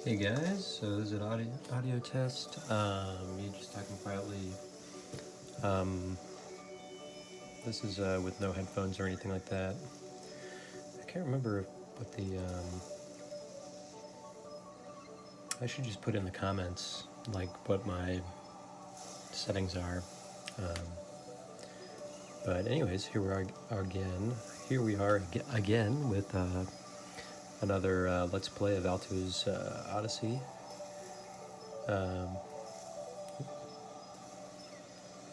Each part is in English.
Hey guys, so this is an audio test. Me just talking quietly. Um, this is with no headphones or anything like that. I can't remember what I should just put in the comments like what my settings are. Um, but anyways, here we are again. Here we are again with another Let's Play of Alto's Odyssey.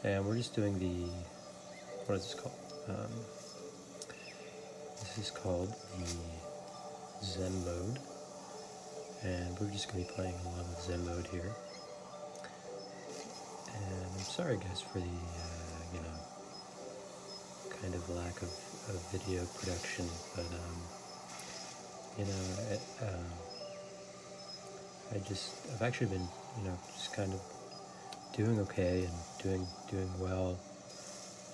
And we're just doing what is this called? This is called the Zen mode, and we're just going to be playing along with Zen mode here. And I'm sorry guys for the, kind of lack of video production, but, I've actually been, just kind of doing okay and doing well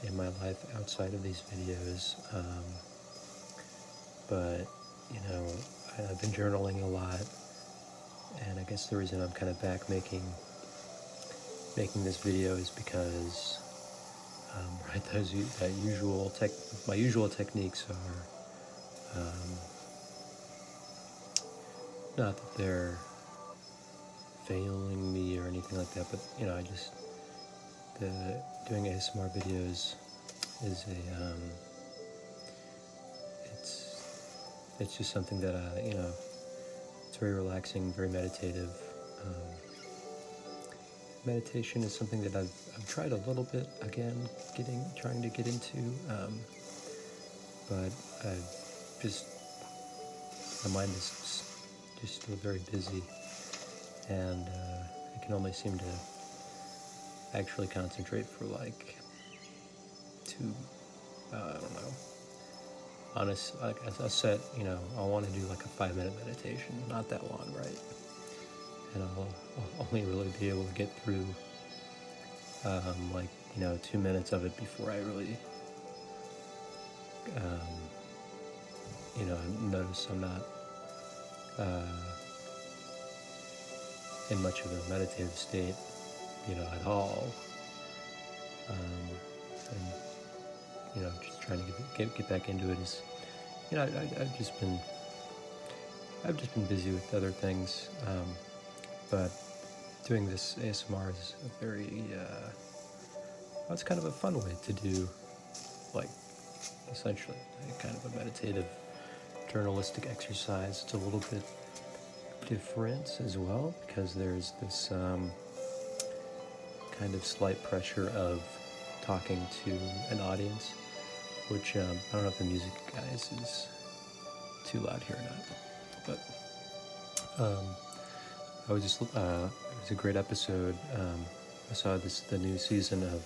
in my life outside of these videos. But I've been journaling a lot, and I guess the reason I'm kind of back making this video is because my usual techniques are not that they're failing me or anything like that, but doing ASMR videos is it's just something that it's very relaxing, very meditative. Meditation is something that I've tried a little bit again, trying to get into, but my mind is just still very busy, and I can only seem to actually concentrate for like I don't know, honest, like a set, I want to do like a 5-minute meditation, not that long, right? And I'll only really be able to get through 2 minutes of it before I really notice I'm not in much of a meditative state at all, and just trying to get back into it is I've just been busy with other things, but doing this ASMR is a very it's kind of a fun way to do, like, essentially kind of a meditative journalistic exercise. It's a little bit different as well because there's this kind of slight pressure of talking to an audience, which I don't know if the music, guys, is too loud here or not, but it was a great episode. I saw the new season of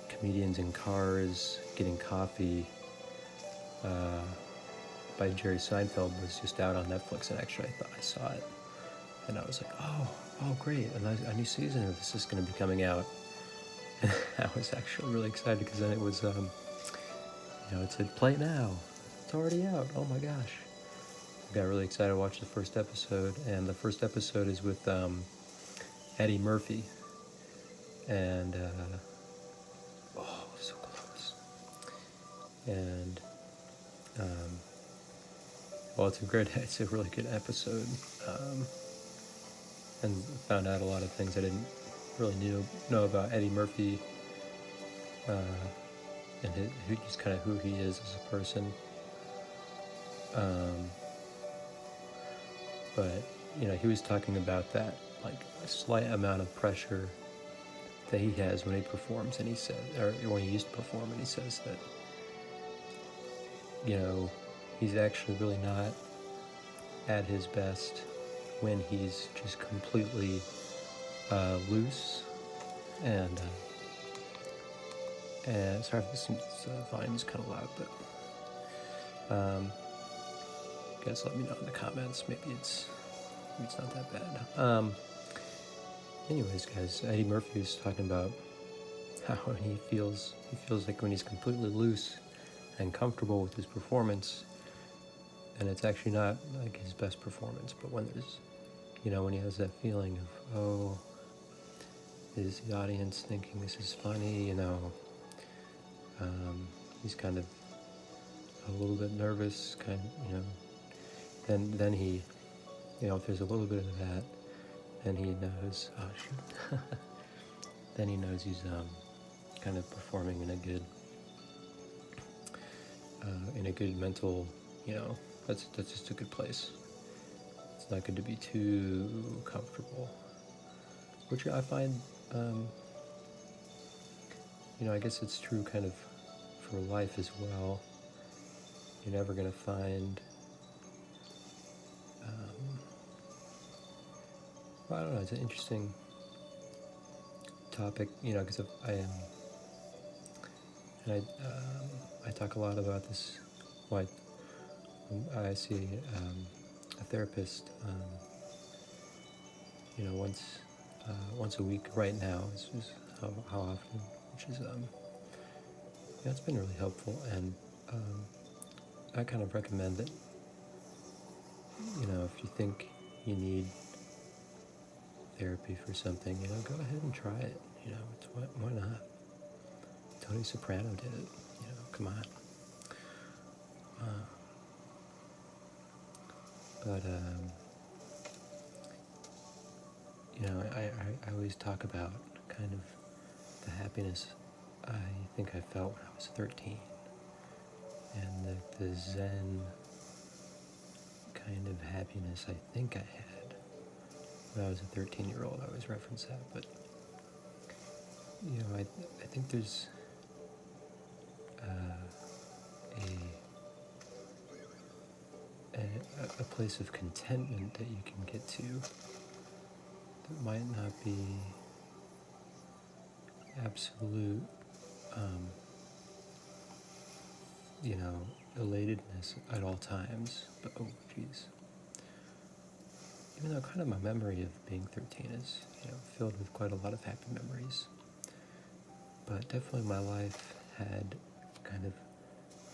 Comedians in Cars Getting Coffee by Jerry Seinfeld was just out on Netflix, and actually I saw it, and I was like, oh great, a new season of this is going to be coming out. And I was actually really excited because then it was, it said play now, it's already out, oh my gosh. I got really excited to watch the first episode, and the first episode is with Eddie Murphy, and so close. And it's a really good episode, and found out a lot of things I didn't really know about Eddie Murphy, and who he is as a person. But he was talking about that, like, a slight amount of pressure that he has when he performs, and he said, or when he used to perform, and he says that he's actually really not at his best when he's just completely loose, and sorry if this volume is kind of loud, but guys, let me know in the comments. Maybe it's not that bad. Anyways, guys, Eddie Murphy was talking about how he feels like when he's completely loose and comfortable with his performance, and it's actually not like his best performance, but when there's you know, when he has that feeling of, oh, is the audience thinking this is funny, you know, he's kind of a little bit nervous, kind of, you know, then he, you know, if there's a little bit of that, then he knows, oh shoot, then he knows he's kind of performing in a good mental, you know, that's just a good place. It's not good to be too comfortable, which I find, you know, I guess it's true kind of for life as well. You're never going to find, well, I don't know, it's an interesting topic, you know, because I am, and I talk a lot about this, why I see a therapist, you know, once a week right now is how often, which is, yeah, it's been really helpful, and I kind of recommend that, you know, if you think you need therapy for something, you know, go ahead and try it, you know, why not? Tony Soprano did it, you know, come on. But, you know, I always talk about kind of the happiness I think I felt when I was 13, and the Zen kind of happiness I think I had when I was a 13-year-old. I always reference that, but, you know, I think there's a place of contentment that you can get to that might not be absolute, you know, elatedness at all times, but oh geez. Even though kind of my memory of being 13 is, you know, filled with quite a lot of happy memories, but definitely my life had kind of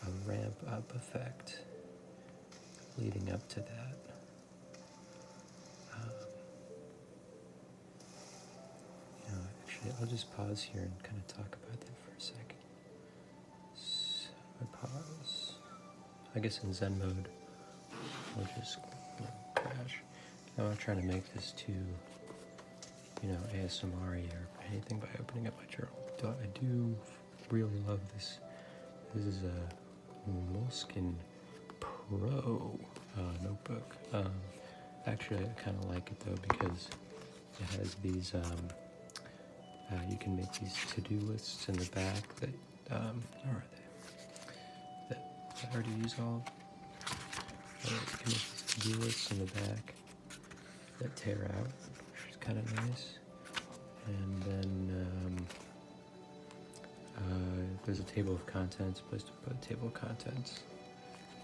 a ramp up effect leading up to that. You know, actually, I'll just pause here and kind of talk about that for a second. So I pause. I guess in Zen mode, I'll just, you know, crash. I'm not trying to make this too, you know, ASMR-y or anything by opening up my journal. I do really love this. This is a Moleskine Pro notebook. Actually, I kind of like it though because it has these, you can make these to-do lists in the back that, where are they? That I already use all. You can make these to-do lists in the back that tear out, which is kind of nice. And then there's a table of contents, place to put a table of contents.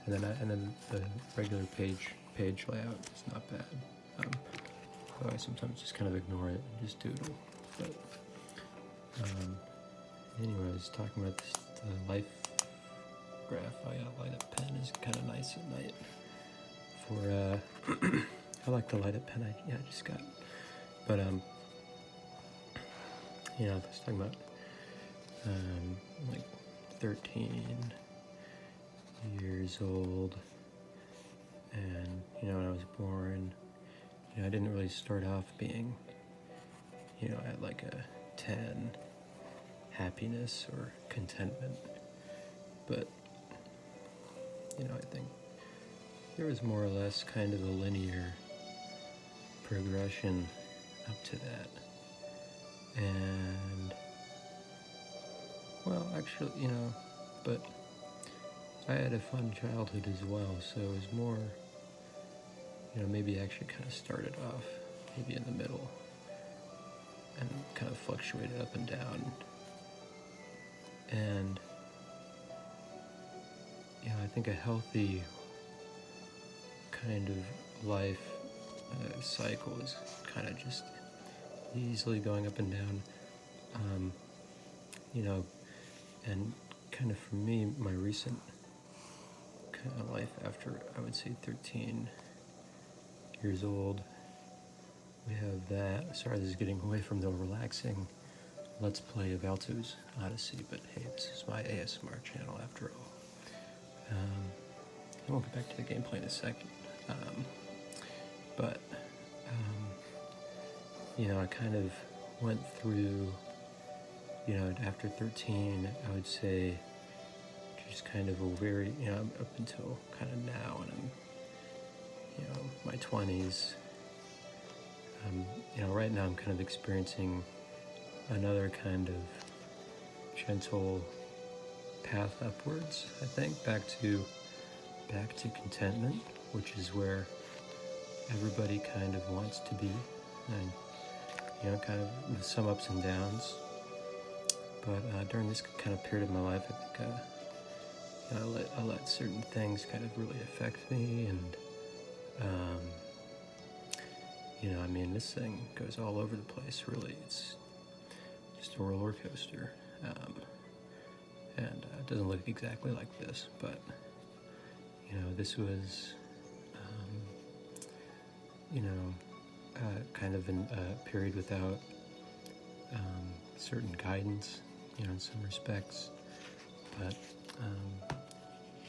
And then the regular page layout is not bad. So I sometimes just kind of ignore it and just doodle. But anyways, talking about this, the life graph, a light up pen is kind of nice at night. For I like the light up pen I just got. But you know, I was talking about like 13 years old, and you know, when I was born, you know, I didn't really start off being, you know, at like a 10 happiness or contentment, but you know, I think there was more or less kind of a linear progression up to that. And well, actually, you know, but I had a fun childhood as well, so it was more, you know, maybe actually kind of started off maybe in the middle and kind of fluctuated up and down. And you know, I think a healthy kind of life cycle is kind of just easily going up and down, you know, and kind of for me, my recent kind of life after, I would say 13 years old, we have that. Sorry, this is getting away from the relaxing Let's Play of Alto's Odyssey, but hey, this is my ASMR channel after all. And we'll get back to the gameplay in a second. But you know, I kind of went through, you know, after 13, I would say, just kind of a very, you know, up until kind of now, and I'm, you know, my 20s. You know, right now I'm kind of experiencing another kind of gentle path upwards, I think, back to contentment, which is where everybody kind of wants to be, and, you know, kind of with some ups and downs. But during this kind of period of my life, I think you know, I let certain things kind of really affect me, and you know, I mean, this thing goes all over the place, really. It's just a roller coaster. And it doesn't look exactly like this, but, you know, this was, you know, kind of a period without certain guidance, you know, in some respects. But,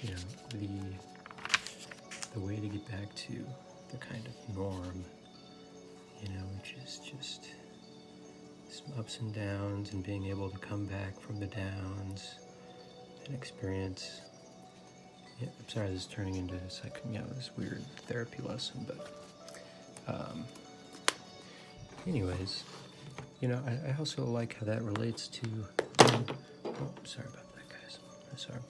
you know, the way to get back to the kind of norm, you know, which is just some ups and downs, and being able to come back from the downs and experience. Yeah, I'm sorry, this is turning into this, like, you know, this weird therapy lesson, but anyways, you know, I also like how that relates to. Oh, sorry about that, guys. I'm sorry.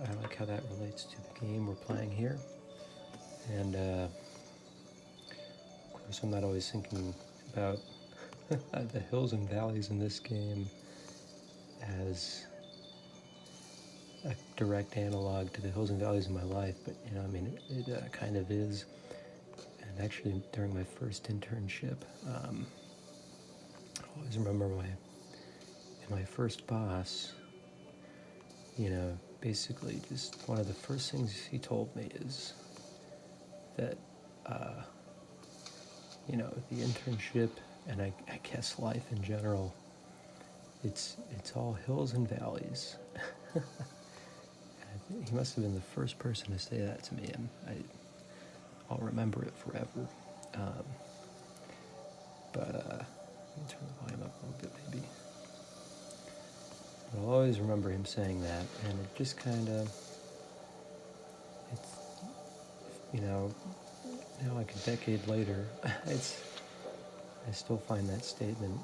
I like how that relates to the game we're playing here, and of course, I'm not always thinking about the hills and valleys in this game as a direct analog to the hills and valleys of my life, but, you know, I mean, it kind of is. And actually, during my first internship, I always remember my first boss, you know, basically just one of the first things he told me is that, you know, the internship, and I guess life in general, it's all hills and valleys. He must have been the first person to say that to me, and I'll remember it forever. But let me turn the volume up a little bit, maybe. But I'll always remember him saying that, and it just kind of, it's, you know, now like a decade later, I still find that statement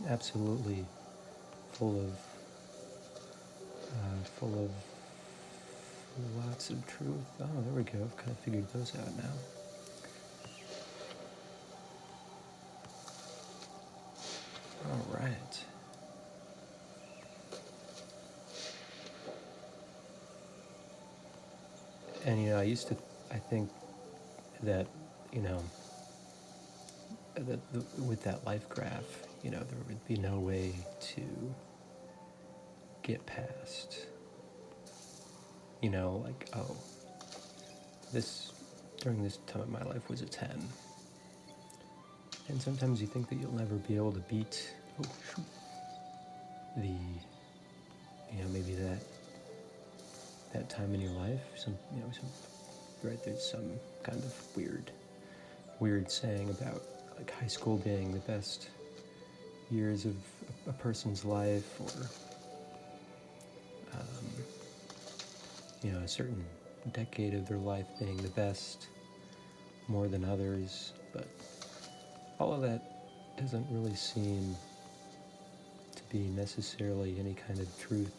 absolutely full of lots of truth. Oh, there we go. I've kind of figured those out now. All right. And, you know, I think that, you know, that with that life graph, you know, there would be no way to get past, you know, like, oh, during this time of my life was a 10. And sometimes you think that you'll never be able to beat, you know, maybe that time in your life, right, there's some kind of weird saying about, like, high school being the best years of a person's life, or, you know, a certain decade of their life being the best more than others, but all of that doesn't really seem to be necessarily any kind of truth,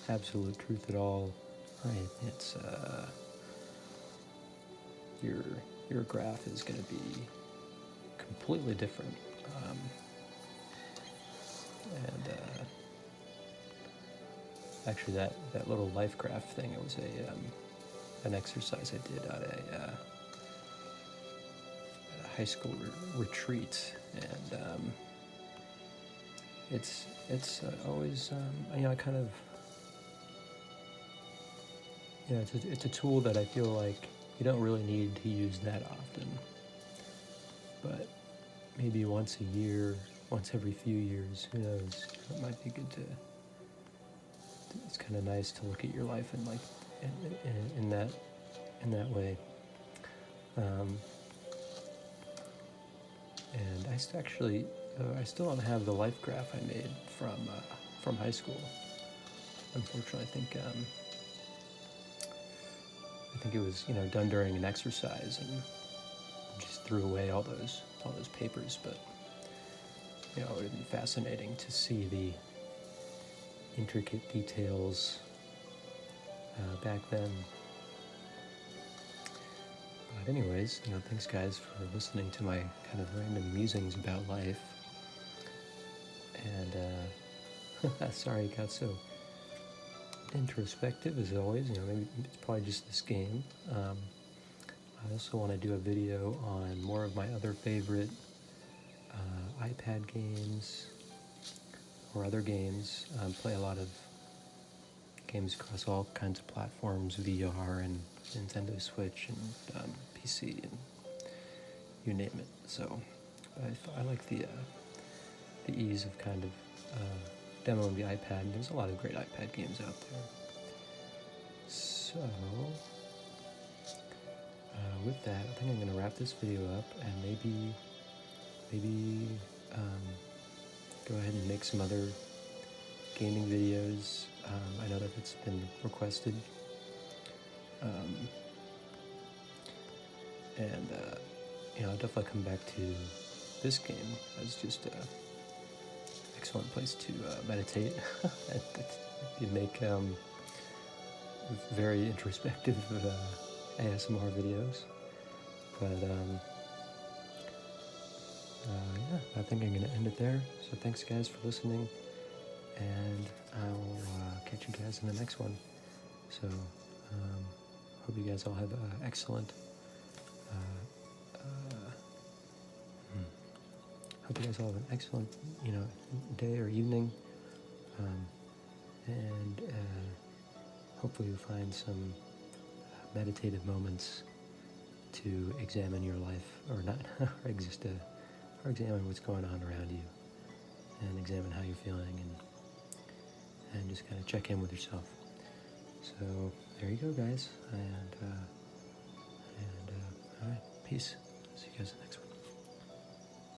absolute truth at all. Right, it's, your graph is going to be completely different, and actually that little life graph thing, it was an exercise I did at a high school retreat, and it's always, you know, I kind of, you know, it's a tool that I feel like you don't really need to use that often, but maybe once a year, once every few years, who knows? It might be good to. It's kind of nice to look at your life in like in that way. And I still don't have the life graph I made from high school. Unfortunately, I think it was done during an exercise and just threw away all those papers. But it would have been fascinating to see the intricate details back then. But anyways, thanks guys for listening to my kind of random musings about life. And sorry it got so introspective as always. Maybe it's probably just this game. I also want to do a video on more of my other favorite iPad games or other games. Play a lot of games across all kinds of platforms, VR and Nintendo Switch and PC and you name it. So I like the ease of kind of demoing the iPad. And there's a lot of great iPad games out there. So with that, I think I'm going to wrap this video up and maybe go ahead and make some other gaming videos. I know that it's been requested. And I'll definitely come back to this game as just an excellent place to meditate. You make very introspective ASMR videos. But yeah, I think I'm going to end it there. So thanks guys for listening, and I'll catch you guys in the next one. So hope you guys all have an excellent hope you guys all have an excellent day or evening, and hopefully you find some meditative moments to examine your life, or not, or examine what's going on around you, and examine how you're feeling, and just kind of check in with yourself. So there you go, guys, and all right, peace. See you guys in the next one.